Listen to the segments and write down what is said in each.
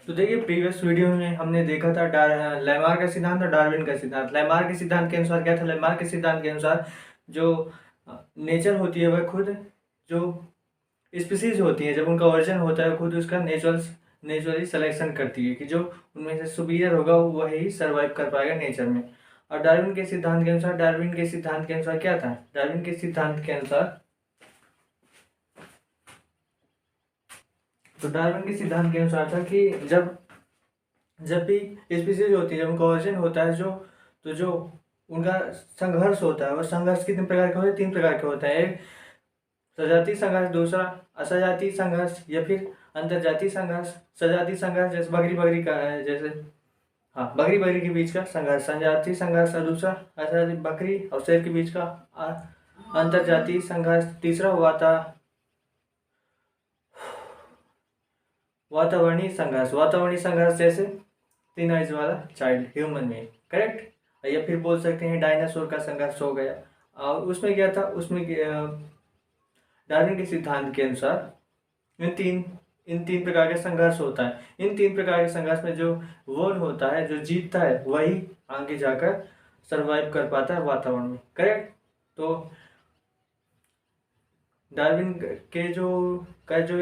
तो देखिए, previous video में हमने देखा था लेमार्क का सिद्धांत और डार्विन का सिद्धांत। लेमार्क के सिद्धांत के अनुसार क्या था? लेमार्क के सिद्धांत के अनुसार जो नेचर होती है वह खुद, जो स्पीसीज होती है जब उनका ओरिजिन होता है, खुद उसका नेचुरली सिलेक्शन करती है कि जो उनमें से सुपीरियर होगा वही सर्वाइव कर पाएगा नेचर में। और डार्विन के सिद्धांत के अनुसार क्या था? डार्विन के सिद्धांत के अनुसार तो डार्विन के सिद्धांत के अनुसार था कि जब जब भी स्पीसीज होती है, जब उनका ओरिजिन होता है जो उनका संघर्ष होता है, वह संघर्ष कितने प्रकार के होते हैं? 3 प्रकार के होते हैं। एक सजातीय संघर्ष, दूसरा असजातीय संघर्ष, या फिर अंतरजातीय संघर्ष। सजातीय संघर्ष जैसे बकरी बकरी का है, जैसे बकरी बकरी के बीच का संघर्ष संजातीय संघर्ष, और दूसरा असजातीय बकरी और शेर के बीच का अंतरजातीय संघर्ष। तीसरा वातावरणीय संघर्ष जैसे 3 आइज वाला चाइल्ड ह्यूमन में, करेक्ट। या फिर बोल सकते हैं डायनासोर का संघर्ष हो गया। और उसमें क्या था? डार्विन के सिद्धांत के अनुसार इन तीन प्रकार का संघर्ष होता है। इन 3 प्रकार के संघर्ष में जो वोन होता है, जो जीतता है, वही आगे जाकर सरवाइव कर पाता है वातावरण में, करेक्ट। तो डार्विन के जो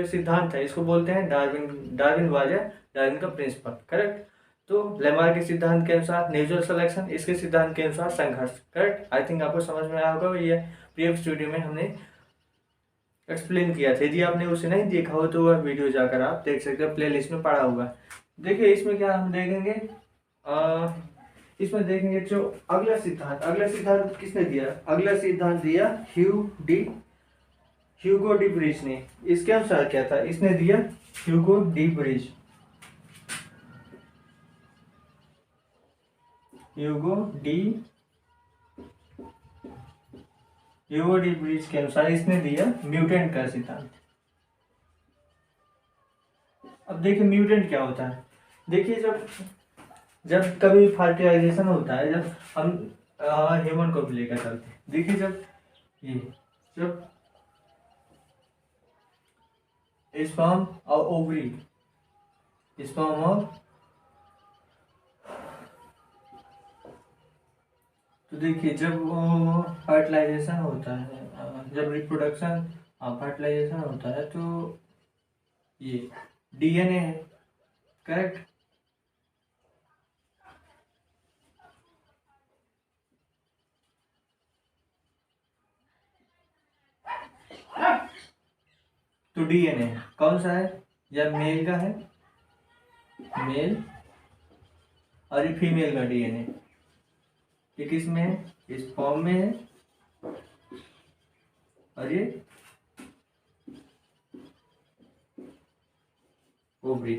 सिद्धांत है, इसको बोलते हैं डार्विन का प्रिंसिपल, करेक्ट। तो लेमार्क के सिद्धांत के अनुसार नेचुरल सिलेक्शन, इसके सिद्धांत के अनुसार संघर्ष, करेक्ट। आई थिंक आपको समझ में आया होगा। ये प्रीवियस वीडियो में हमने एक्सप्लेन किया था। यदि आपने उसे नहीं देखा हो तो वह वीडियो जाकर आप देख सकते हो, प्ले लिस्ट में पड़ा हुआ। देखिए, इसमें क्या हम देखेंगे, इसमें देखेंगे जो अगला सिद्धांत किसने दिया? अगला सिद्धांत दिया ह्यूगो डी ब्रिज ने। इसके अनुसार क्या था? इसने दिया ह्यूगो डी ब्रिज के अनुसार इसने दिया म्यूटेंट का सिद्धांत। अब देखिए, म्यूटेंट क्या होता है। देखिए, जब कभी फर्टिलाइजेशन होता है, जब हम ह्यूमन को भी लेकर चलते हैं, देखिए जब स्पर्म और ओवरी, स्पर्म और तो देखिए, जब फर्टिलाइजेशन होता है, जब रिप्रोडक्शन फर्टिलाइजेशन होता है, तो ये डीएनए है, करेक्ट। तो डीएनए कौन सा है? या मेल का है, मेल, और ये फीमेल का डीएनए, ये किस में है? इस फॉर्म में है, और ये ओवरी,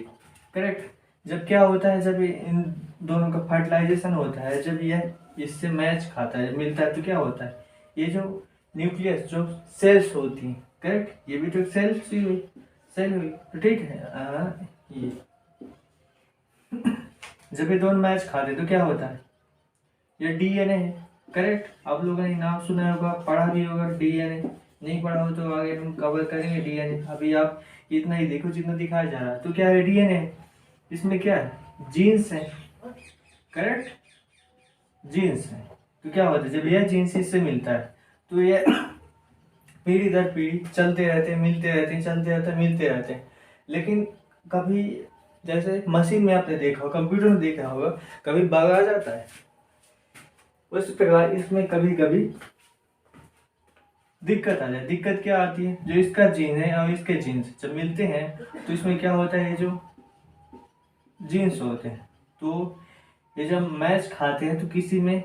करेक्ट। जब क्या होता है, जब इन दोनों का फर्टिलाइजेशन होता है, जब यह इससे मैच खाता है, मिलता है, तो क्या होता है? ये जो न्यूक्लियस, जो सेल्स होती हैं, करेक्ट, ये भी तो सेल हुई, तो ठीक है। ये जब ये दोनों मैच खाते तो क्या होता है? ये डीएनए है, करेक्ट। आप लोगों ने नाम सुना होगा, पढ़ा भी होगा डीएनए। नहीं पढ़ा हो तो आगे हम कवर करेंगे डीएनए। अभी आप इतना ही देखो जितना दिखाया जा रहा है। तो क्या है? डीएनए। इसमें क्या है? जीन्स है, करेक्ट, जीन्स है। तो क्या होता है, जब यह जीन्स इससे मिलता है, तो यह पीढ़ी दर पीढ़ी चलते रहते हैं, मिलते रहते हैं, चलते रहते हैं, मिलते रहते हैं। लेकिन कभी, जैसे मशीन में आपने देखा होगा, कंप्यूटर में देखा होगा, कभी बग आ जाता है। उस प्रकार इसमें कभी कभी दिक्कत आ जाए। दिक्कत क्या आती है? जो इसका जीन है और इसके जीन्स जब मिलते हैं, तो इसमें क्या होता है, ये जो जीन्स होते हैं, तो ये जब मैच खाते हैं, तो किसी में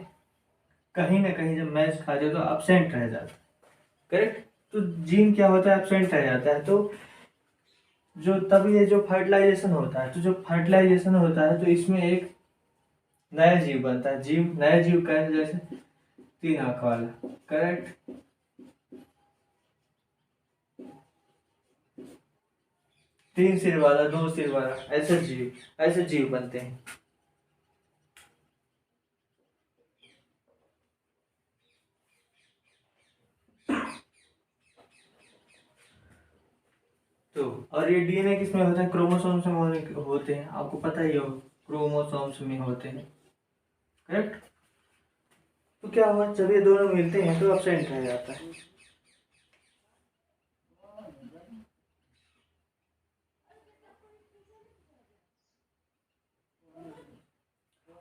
कहीं ना कहीं जब मैच खाते हैं तो एब्सेंट रह जाता है, करेक्ट। तो जीन क्या होता है? एब्सेंट रह जाता है। तो जो तब ये जो फर्टिलाइजेशन होता है, तो इसमें एक नया जीव बनता है। नया जीव कैसे? जैसे 3 आंख वाला, करेक्ट, 3 सिर वाला, 2 सिर वाला, ऐसे जीव बनते हैं। तो और ये डीएनए किसमें होता है, क्रोमोसोम्स में होते हैं, आपको पता ही हो, क्रोमोसोम्स में होते हैं, करेक्ट। तो क्या हुआ, जब ये दोनों मिलते हैं तो एब्सेंट रह जाता है।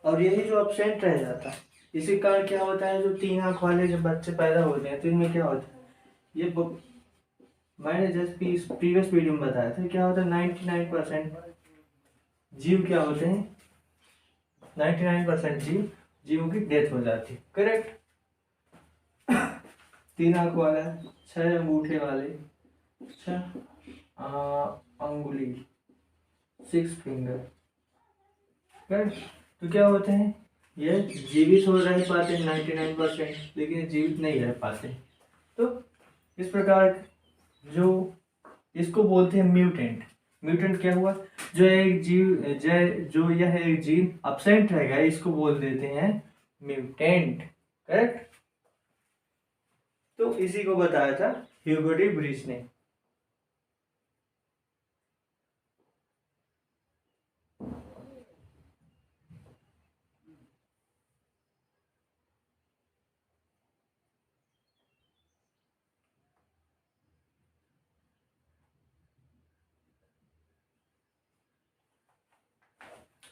और यही जो एब्सेंट रह जाता है, इसी कारण क्या होता है, जो 3 आंख वाले जब बच्चे पैदा होते हैं तो इनमें क्या होता है, ये मैंने जस्ट प्रीवियस वीडियो में बताया था, क्या होता है 99% जीव क्या होते हैं, 99% जीवों की डेथ हो जाती है, करेक्ट। 3 आंख वाला, 6 अंगूठे वाले, 6 अंगुली, 6 फिंगर, करेक्ट। तो क्या होते हैं, ये जीवित हो रह पाते 99%, लेकिन जीवित नहीं रह पाते। तो इस प्रकार जो इसको बोलते हैं म्यूटेंट। म्यूटेंट क्या हुआ, जो एक जीव जो यह एक जीन अब्सेंट रह गया, इसको बोल देते हैं म्यूटेंट, करेक्ट। तो इसी को बताया था ह्यूगो डी ब्रीच ने।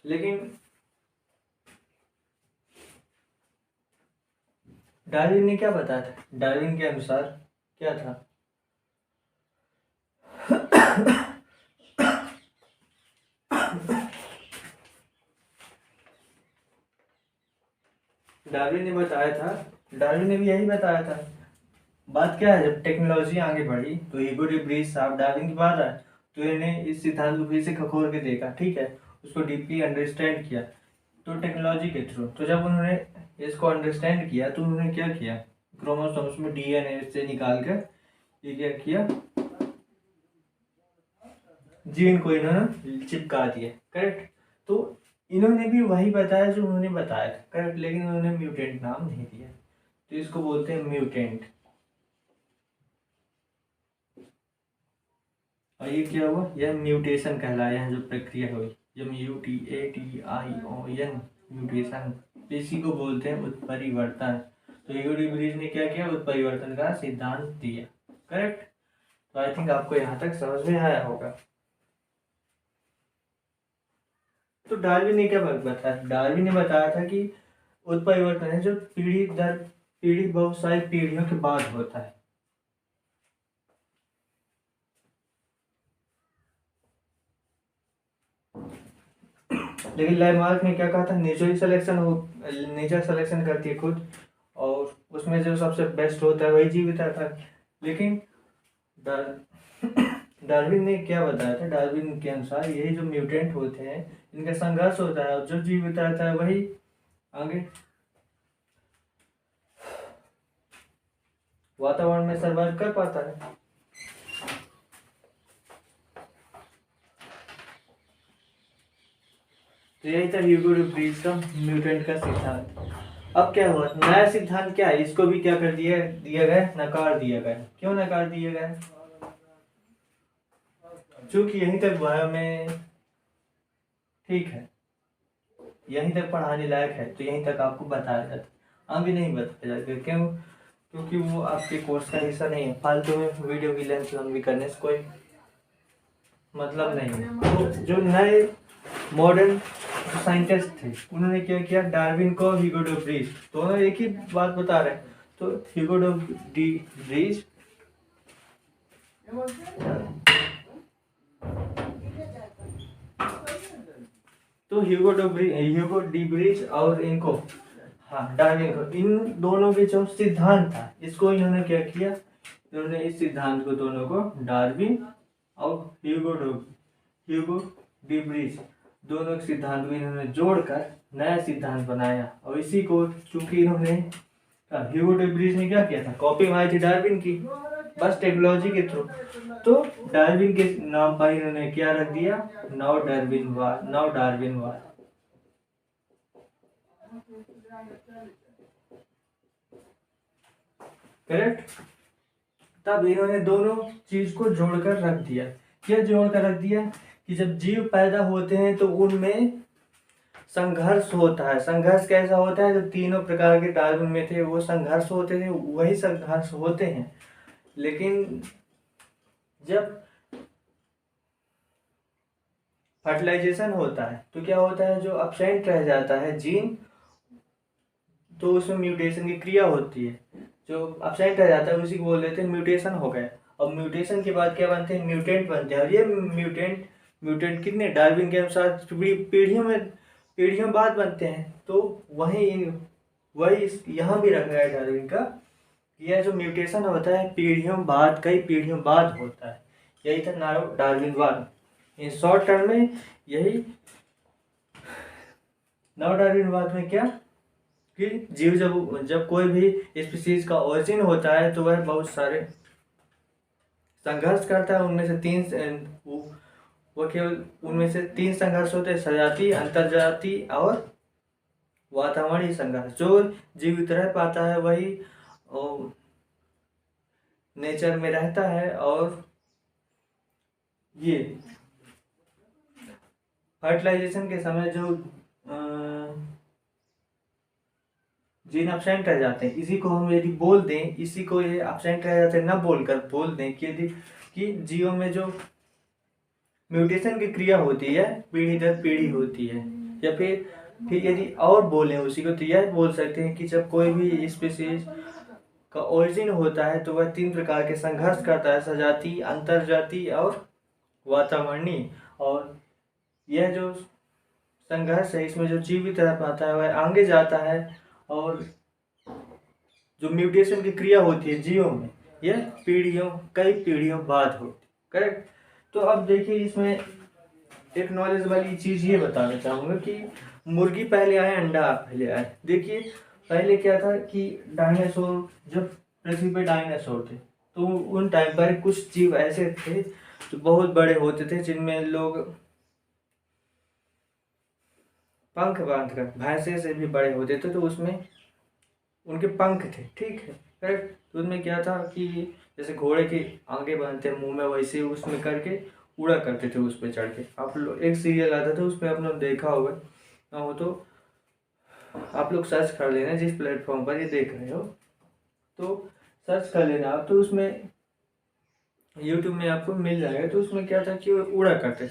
लेकिन डार्विन ने क्या बताया था, डार्विन के अनुसार क्या था, डार्विन ने बताया था, डार्विन ने भी यही बताया था। बात क्या है, जब टेक्नोलॉजी आगे बढ़ी तो ह्यूगो डी ब्रीच साहब डार्विन की बात आए तो इन्हें इस सिद्धांत को फिर से खखोल के देखा, ठीक है, उसको डीपली अंडरस्टैंड किया। तो टेक्नोलॉजी के थ्रू, तो जब उन्होंने इसको अंडरस्टैंड किया तो उन्होंने क्या किया, क्रोमोसोम्स में डीएनए से निकाल कर ये क्या किया, जीन को इन्होंने चिपका दिया, करेक्ट। तो इन्होंने भी वही बताया जो उन्होंने बताया था, करेक्ट, लेकिन उन्होंने म्यूटेंट नाम नहीं दिया, तो इसको बोलते हैं म्यूटेंट। और ये क्या हुआ, यह म्यूटेशन कहलाया है, जो प्रक्रिया हुई, MUTATION, म्यूटेशन, इसी को बोलते हैं उत्परिवर्तन। तो ह्यूगो डी ब्रीच ने क्या किया, उत्परिवर्तन का सिद्धांत दिया, करेक्ट। तो आई थिंक आपको यहाँ तक समझ में आया होगा। तो डार्विन ने क्या बताया, डार्विन ने बताया था कि उत्परिवर्तन है जो पीढ़ी दर पीढ़ी, बहुत सारी पीढ़ियों के बाद होता है। लेकिन लैमार्क ने क्या कहा था, नेचुरल सिलेक्शन करती है खुद, और उसमें जो सबसे बेस्ट होता है वही जीवित रहता है। लेकिन डार्विन ने क्या बताया था, डार्विन के अनुसार यही जो म्यूटेंट होते हैं इनका संघर्ष होता है, और जो जीवित रहता है वही आगे वातावरण में सर्वाइव कर पाता है। तो यही था ह्यूगो डी ब्रीच का म्यूटेंट का सिद्धांत। अब क्या हुआ, नया सिद्धांत क्या है, इसको भी क्या कर दिया गया, नकार दिया गया। क्यों नकार दिया गया, चूंकि यहीं तक बायो में ठीक है, यहीं तक पढ़ाने लायक है, तो यहीं तक आपको बताया जाता, आगे नहीं बताया जाता। क्यों, क्योंकि वो आपके कोर्स का हिस्सा नहीं है, फालतू में वीडियो की लेंथ लंबी करने से कोई मतलब नहीं है। तो जो नए मॉडर्न साइंटिस्ट थे उन्होंने क्या किया, डार्विन को ह्यूगो डी ब्रीच, दोनों एक ही बात बता रहे हैं। तो Hugo de breach Hugo de breach और इनको, हाँ, डार्विन को, इन दोनों के जो सिद्धांत था इसको इन्होंने क्या किया, इन्होंने इस सिद्धांत को दोनों को, डार्विन और ह्यूगो डी ब्रीच, दोनों के सिद्धांत को इन्होंने जोड़कर नया सिद्धांत बनाया। और इसी को चूंकि इन्होंने, ह्यूगो डी ब्रीच ने क्या किया था, कॉपी मारी थी डार्विन की, बस टेक्नोलॉजी के थ्रू। तो डार्विन के नाम पर इन्होंने क्या रख दिया, नाउ डार्विन वार। करेक्ट। तब इन्होंने दोनों चीज को जोड़कर रख दिया क्या जोड़ कर रख दिया कि जब जीव पैदा होते हैं तो उनमें संघर्ष होता है। संघर्ष कैसा होता है? जो तीनों प्रकार के डार्विन में थे वो संघर्ष होते थे, वही संघर्ष होते हैं। लेकिन जब फर्टिलाइजेशन होता है तो क्या होता है? जो एब्सेंट रह जाता है जीन, तो उसमें म्यूटेशन की क्रिया होती है। जो एब्सेंट रह जाता है उसी को बोल देते हैं म्यूटेशन हो गया। और म्यूटेशन के बाद क्या बनते हैं? म्यूटेंट बनते हैं। और ये म्यूटेंट कितने डार्विन के अनुसार पीढ़ियों बाद बनते हैं। तो वही यहाँ भी रखा है डार्विन का, यह जो म्यूटेशन होता है पीढ़ियों बाद, कई पीढ़ियों बाद होता है। यही था डार्विनवाद। इन शॉर्ट टर्म में यही नव डार्विनवाद में क्या कि जीव जब कोई भी स्पीसीज का ओरिजिन होता है तो वह बहुत सारे संघर्ष करता है। उनमें से तीन संघर्ष होते हैं: सजातीय, अंतरजातीय और वातावरणीय संघर्ष। जो जीवित रह पाता है वही नेचर में रहता है। और ये फर्टिलाइजेशन के समय जो जीन एब्सेंट रह जाते हैं, इसी को हम यदि बोल दें, इसी को ये एब्सेंट रह जाते हैं न बोलकर बोल दें कि जीवों में जो म्यूटेशन की क्रिया होती है पीढ़ी दर पीढ़ी होती है। या फिर यदि और बोलें उसी को तो यह बोल सकते हैं कि जब कोई भी स्पीसीज का ओरिजिन होता है तो वह तीन प्रकार के संघर्ष करता है: सजातीय, अंतरजातीय और वातावरणीय। और यह जो संघर्ष है इसमें जो जीवित रह पाता है वह आगे जाता है। और जो म्यूटेशन की क्रिया होती है जीवों में, यह कई पीढ़ियों बाद होती। करेक्ट। तो अब देखिए इसमें एक नॉलेज वाली चीज़ ये बताना चाहूँगा कि मुर्गी पहले आए, अंडा पहले आए। देखिए पहले क्या था कि डायनासोर, जब पृथ्वी पे डायनासोर थे तो उन टाइम पर कुछ जीव ऐसे थे जो बहुत बड़े होते थे, जिनमें लोग पंख बांधकर, भैंसे से भी बड़े होते थे तो उसमें उनके पंख थे। ठीक है, करेक्ट। तो उसमें क्या था कि जैसे घोड़े के आगे बांधते हैं मुंह में, वैसे उसमें करके उड़ा करते थे उस पर चढ़ के। आप लोग एक सीरियल आता था उस पर आप लोग देखा होगा, हो तो आप लोग सर्च कर लेना जिस प्लेटफॉर्म पर ये देख रहे हो, तो सर्च कर लेना आप, तो उसमें यूट्यूब में आपको मिल जाएगा। तो उसमें क्या था कि वो उड़ा करते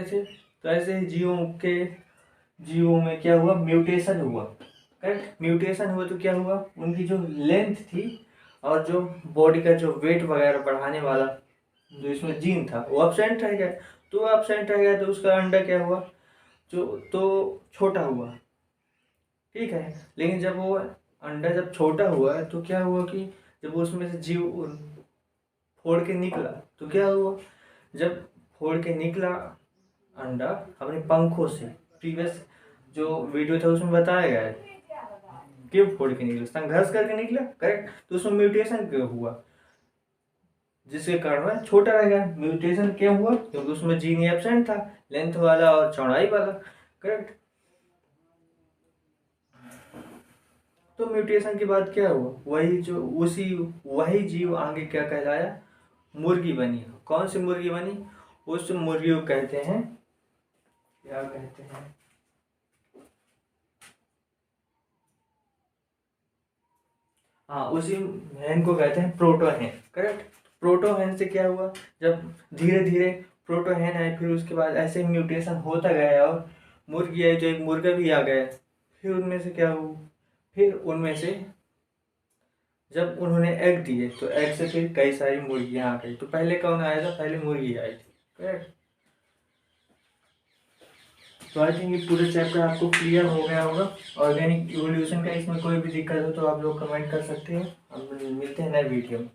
थे। तो ऐसे ही जीवों में क्या हुआ? म्यूटेशन हुआ। करेक्ट। म्यूटेशन हुआ तो क्या हुआ? उनकी जो लेंथ थी और जो बॉडी का जो वेट वगैरह बढ़ाने वाला जो इसमें जीन था वो एब्सेंट रह गया। तो उसका अंडा क्या हुआ? तो छोटा हुआ। ठीक है। लेकिन जब वो अंडा जब छोटा हुआ तो क्या हुआ कि जब उसमें से जीव फोड़ के निकला तो क्या हुआ? जब फोड़ के निकला अंडा अपने पंखों से, प्रीवियस जो वीडियो था उसमें बताया गया है क्यों फोड़ के निकला, संघर्ष करके निकला। करेक्ट। तो उसमें म्यूटेशन क्यों हुआ? जिसके कारण वह छोटा रह गया। म्यूटेशन क्यों हुआ? क्योंकि उसमें जीन एब्सेंट था, लेंथ वाला और चौड़ाई वाला। करेक्ट। तो म्यूटेशन के बाद क्या हुआ? वही जीव आगे क्या कहलाया? मुर्गी बनी। कौन सी मुर्गी बनी? उस मुर्गी को कहते हैं, क्या कहते हैं? हाँ, उसी हैन को कहते हैं प्रोटोहैन। करेक्ट। प्रोटोहैन से क्या हुआ? जब धीरे धीरे प्रोटोहैन आए, फिर उसके बाद ऐसे म्यूटेशन होता गया और मुर्गी आई तो एक मुर्गा भी आ गया। फिर उनमें से क्या हुआ? फिर उनमें से जब उन्होंने एग दिए तो एग से फिर कई सारी मुर्गियाँ आ गई। तो पहले कौन आया था? पहले मुर्गी आई थी। करेक्ट। तो आई थिंक ये पूरे चैप्टर आपको क्लियर हो गया होगा। ऑर्गेनिक इवोल्यूशन का इसमें कोई भी दिक्कत हो तो आप लोग कमेंट कर सकते हैं। हम मिलते हैं नए वीडियो में।